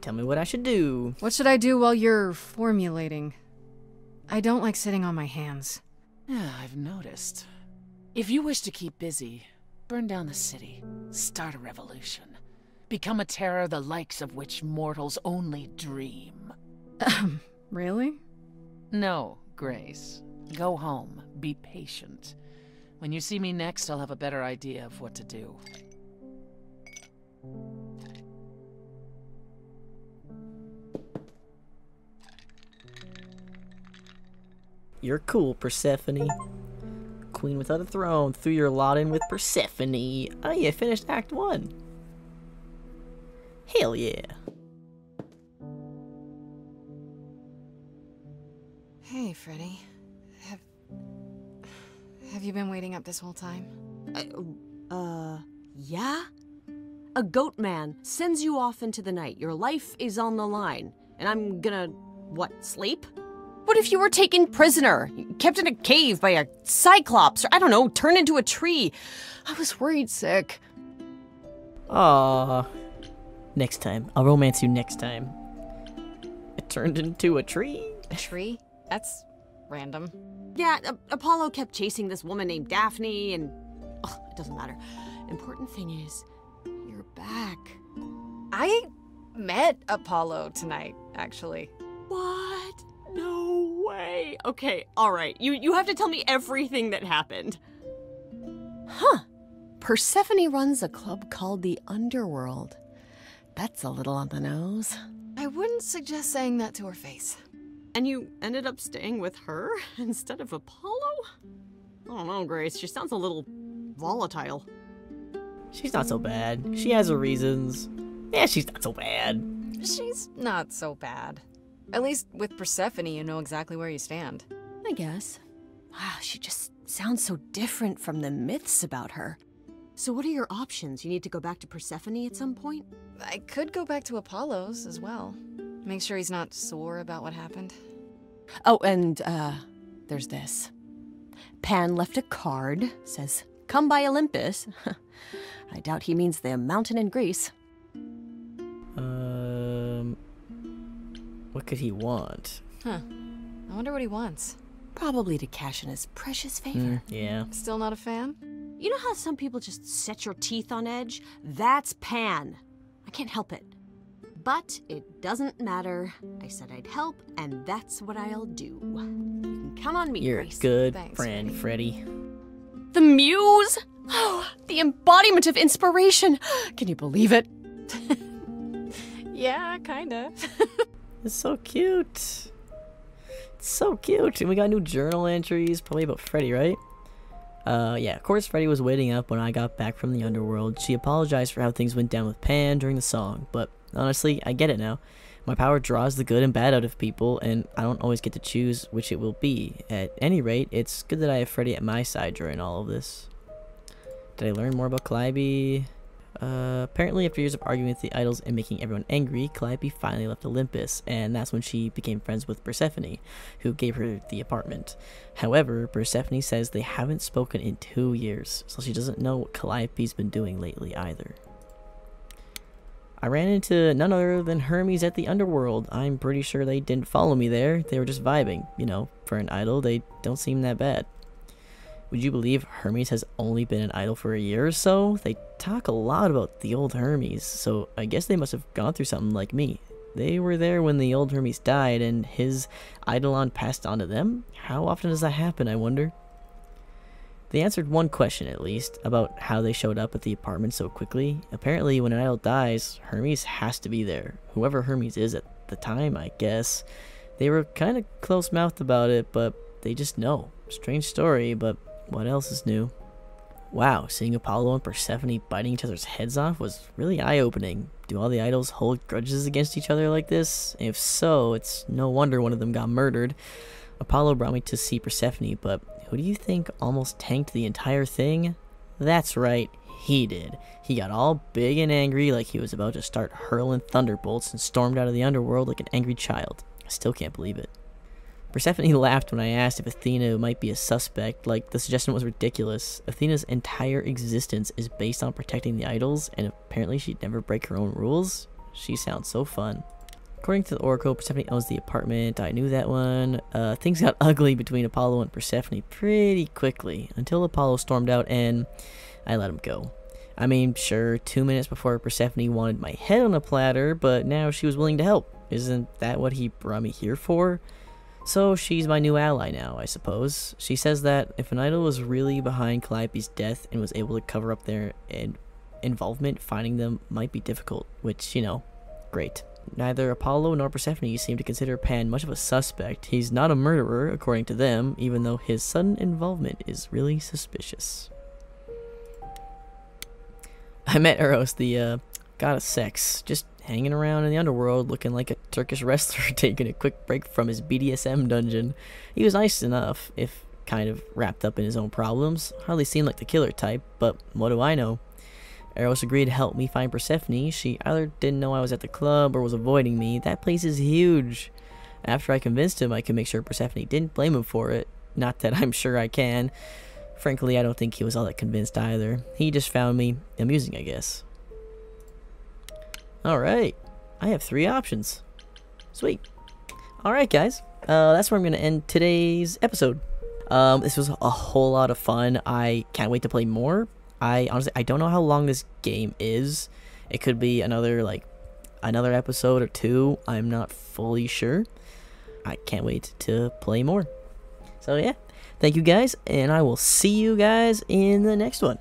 A: Tell me what I should do.
B: What should I do while you're formulating? I don't like sitting on my hands.
G: Yeah, I've noticed. If you wish to keep busy, burn down the city, start a revolution, become a terror the likes of which mortals only dream.
B: Really?
G: No, Grace. Go home. Be patient. When you see me next, I'll have a better idea of what to do.
A: You're cool, Persephone. Queen without a throne, threw your lot in with Persephone. Oh yeah, finished Act 1. Hell yeah.
B: Hey, Freddy. Have you been waiting up this whole time?
I: Yeah? A goat man sends you off into the night. Your life is on the line. And I'm gonna, what, sleep? What if you were taken prisoner, kept in a cave by a cyclops, or I don't know, turned into a tree? I was worried sick.
A: Aww. Next time. I'll romance you next time. It turned into a tree?
B: A tree? That's random.
I: Yeah, Apollo kept chasing this woman named Daphne, and it doesn't matter. Important thing is, you're back.
B: I met Apollo tonight, actually.
I: What? No way. Okay, all right. You have to tell me everything that happened. Huh. Persephone runs a club called the Underworld. That's a little on the nose.
B: I wouldn't suggest saying that to her face.
I: And you ended up staying with her instead of Apollo? I don't know, Grace. She sounds a little volatile.
A: She's not so bad. She has her reasons. Yeah, she's not so bad.
B: She's not so bad. At least with Persephone, you know exactly where you stand.
I: I guess. Wow, she just sounds so different from the myths about her. So what are your options? You need to go back to Persephone at some point?
B: I could go back to Apollo's as well. Make sure he's not sore about what happened.
I: Oh, and, there's this. Pan left a card, says, "Come by Olympus." I doubt he means the mountain in Greece.
A: What could he want?
B: Huh. I wonder what he wants.
I: Probably to cash in his precious favor.
A: Yeah.
B: Still not a fan?
I: You know how some people just set your teeth on edge? That's Pan. I can't help it. But it doesn't matter. I said I'd help, and that's what I'll do. You can count on me,
A: You're
I: Grace.
A: a good
B: Thanks,
A: friend, Freddy.
I: The muse! Oh, the embodiment of inspiration! Can you believe it?
B: Yeah, kinda.
A: It's so cute. It's so cute. And we got new journal entries, probably about Freddy, right? Yeah, of course Freddy was waiting up when I got back from the underworld. She apologized for how things went down with Pan during the song, but honestly, I get it now. My power draws the good and bad out of people, and I don't always get to choose which it will be. At any rate, it's good that I have Freddy at my side during all of this. Did I learn more about Calliope? Apparently after years of arguing with the idols and making everyone angry, Calliope finally left Olympus, and that's when she became friends with Persephone, who gave her the apartment. However, Persephone says they haven't spoken in 2 years, so she doesn't know what Calliope's been doing lately either. I ran into none other than Hermes at the underworld. I'm pretty sure they didn't follow me there, they were just vibing. You know, for an idol, they don't seem that bad. Would you believe Hermes has only been an idol for a year or so? They talk a lot about the old Hermes, so I guess they must have gone through something like me. They were there when the old Hermes died, and his eidolon passed on to them? How often does that happen, I wonder? They answered one question, at least, about how they showed up at the apartment so quickly. Apparently, when an idol dies, Hermes has to be there. Whoever Hermes is at the time, I guess. They were kind of close-mouthed about it, but they just know. Strange story, but what else is new? Wow, seeing Apollo and Persephone biting each other's heads off was really eye-opening. Do all the idols hold grudges against each other like this? If so, it's no wonder one of them got murdered. Apollo brought me to see Persephone, but who do you think almost tanked the entire thing? That's right, he did. He got all big and angry like he was about to start hurling thunderbolts and stormed out of the underworld like an angry child. I still can't believe it. Persephone laughed when I asked if Athena might be a suspect, like the suggestion was ridiculous. Athena's entire existence is based on protecting the idols, and apparently she'd never break her own rules. She sounds so fun. According to the Oracle, Persephone owns the apartment. I knew that one. Things got ugly between Apollo and Persephone pretty quickly, until Apollo stormed out and I let him go. I mean, sure, 2 minutes before Persephone wanted my head on a platter, but now she was willing to help. Isn't that what he brought me here for? So she's my new ally now, I suppose. She says that if an idol was really behind Calliope's death and was able to cover up their involvement, finding them might be difficult, which, you know, great. Neither Apollo nor Persephone seem to consider Pan much of a suspect. He's not a murderer, according to them, even though his sudden involvement is really suspicious. I met Eros, the god of sex, just hanging around in the underworld looking like a Turkish wrestler taking a quick break from his BDSM dungeon. He was nice enough, if kind of wrapped up in his own problems. Hardly seemed like the killer type, but what do I know? Eros agreed to help me find Persephone. She either didn't know I was at the club or was avoiding me. That place is huge. After I convinced him I could make sure Persephone didn't blame him for it. Not that I'm sure I can. Frankly, I don't think he was all that convinced either. He just found me amusing, I guess. Alright, I have 3 options. Sweet. Alright, guys, that's where I'm going to end today's episode. This was a whole lot of fun. I can't wait to play more. I don't know how long this game is. It could be another episode or 2. I'm not fully sure. I can't wait to play more. So yeah, thank you guys, and I will see you guys in the next one.